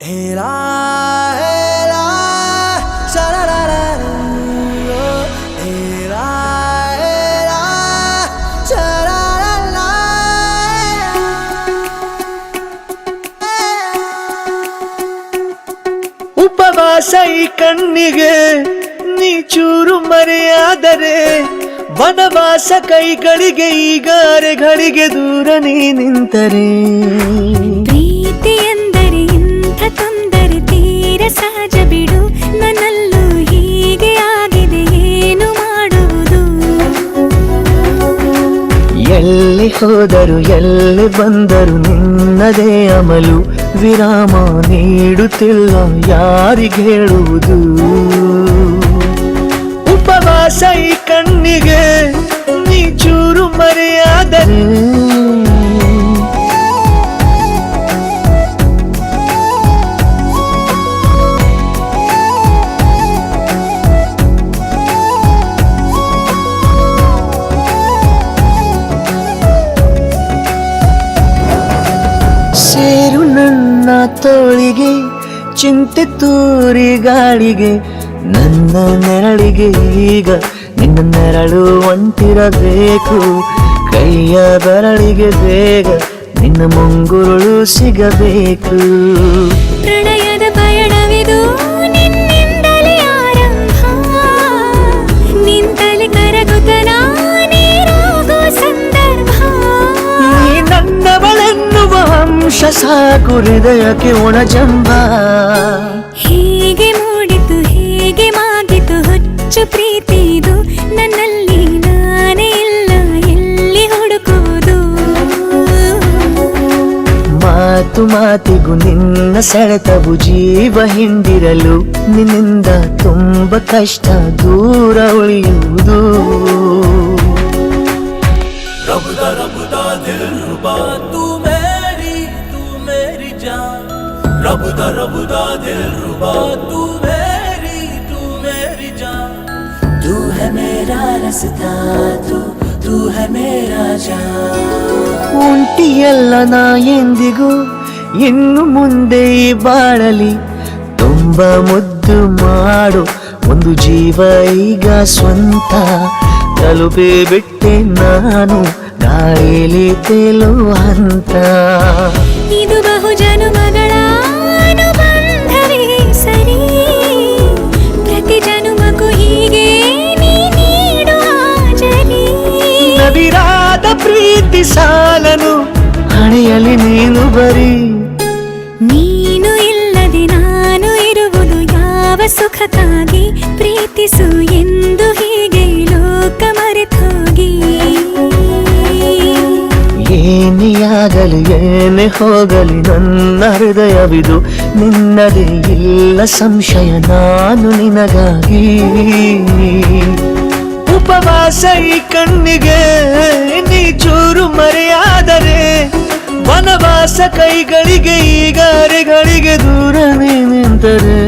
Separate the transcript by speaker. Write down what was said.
Speaker 1: Era, era, sha-la-la-la-la, era, era, sha-la-la-la. ಉಪವಾಸ ಈ ಕಣ್ಣಿಗೆ ನೀ ಚೂರು ಮರೆಯಾದರೆ ವನವಾಸ ಕೈಗಳಿಗೆ ಈಗ ಅರೆಗಳಿಗೆ ದೂರ ನೀ ನಿಂತರೆ
Speaker 2: ಪ್ರೀತಿ ಎಂದರೆ ಇಂಥ ತೊಂದರೆ ತೀರ ಸಹಜ ಬಿಡು ನನ್ನಲ್ಲೂ ಹೀಗೆ ಆಗಿದೆ ಏನು ಮಾಡುವುದು
Speaker 1: ಎಲ್ಲಿ ಹೋದರು ಎಲ್ಲಿ ಬಂದರು ನಿನ್ನದೇ ಅಮಲು ವಿರಾಮ ನೀಡುತ್ತಿಲ್ಲ ಯಾರಿಗೆ ಹೇಳುವುದು ಉಪವಾಸ ಈ ಕಣ್ಣಿಗೆ ನೀ ಚೂರು ಮರೆಯಾದರೆ ಸೇರು ನನ್ನ ತೋಳಿಗೆ ಚಿಂತೆ ತೂರಿ ಗಾಳಿಗೆ ನನ್ನ ನೆರಳಿಗೆ ಈಗ ನಿನ್ನ ನೆರಳು ಒಂಟಿರಬೇಕು ಕೈಯ ಬೆರಳಿಗೆ ಬೇಗ ನಿನ್ನ ಮುಂಗುರುಳು ಸಿಗಬೇಕು
Speaker 2: ಪ್ರಣಯದ ಪಯಣವಿದು ನಿನ್ನಿಂದಲೇ ಆರಂಭ ನಿಂತಲೇ ಕರಗುತ್ತ ನಾನೇರಾಗೋ ಸಂದರ್ಭ
Speaker 1: ನೀ ನನ್ನವಳೆನ್ನುವ ಅಂಶ ಸಾಕು ಹೃದಯಕ್ಕೆ ಒಣಜಂಬ
Speaker 2: ಹೀಗೆ ಮೂಡಿತು ಹೀಗೆ ಮಾಗಿತು ಹುಚ್ಚು ಪ್ರೀತಿದು ನನ್ನಲ್ಲಿ ನಾನೇ ಇಲ್ಲ ಎಲ್ಲಿ ಹುಡುಕುವುದು
Speaker 1: ಮಾತು ಮಾತಿಗೂ ನಿನ್ನ ಸೆಳೆತವು ಜೀವ ಹಿಂದಿರಲು ನಿನ್ನಿಂದ ತುಂಬ ಕಷ್ಟ ದೂರ ಉಳಿಯುವುದು
Speaker 3: रबदा दिल रुबा तू मेरी जान रबदा दिल रुबा तू मेरी जान तू है मेरा रास्ता तू है मेरा जान
Speaker 1: ಉಂಟಿಯಲ್ಲ ನಾ ಎಂದಿಗೂ ಇನ್ನು ಮುಂದೆ ಈ ಬಾಳಲಿ ತುಂಬ ಮುದ್ದು ಮಾಡು ಒಂದು ಜೀವ ಈಗ ಸ್ವಂತ ತಲುಪಿ ಬಿಟ್ಟೆ ನಾನು ಗಾಳಿಲಿ ತೇಲುವ ಹಂತ
Speaker 2: ಇದು ಬಹು ಜನುಮಗಳ ಅನುಬಂಧವೇ ಸರಿ ಪ್ರತಿ ಜನುಮಕ್ಕೂ ಹೀಗೆ ನೀ ನೀಡುವ ಜರಿ
Speaker 1: ನವಿರಾದ ಪ್ರೀತಿ ಸಾಲನು ಹಣೆಯಲ್ಲಿ ನೀನು ಬರೀ
Speaker 2: ನೀನು ಇಲ್ಲದೆ ನಾನು ಇರುವುದು ಯಾವ ಸುಖಕ್ಕಾಗಿ ಪ್ರೀತಿಸು ಎಂದು ಹೀಗೆ ಲೋಕ ಮರೆತೋಗಿ
Speaker 1: ಏನೇ ಆಗಲಿ ಏನೇ ಹೋಗಲಿ ನನ್ನ ಹೃದಯವಿದು ನಿನ್ನದೇ ಇಲ್ಲ ಸಂಶಯ ನಾನು ನಿನಗಾಗಿ ಉಪವಾಸ ಈ ಕಣ್ಣಿಗೆ ನೀ ಚೂರು ಮರೆಯಾದರೆ ವನವಾಸ ಕೈಗಳಿಗೆ ಈಗ ಅರೆಗಳಿಗೆ ದೂರ ನೀ ನಿಂತರೆ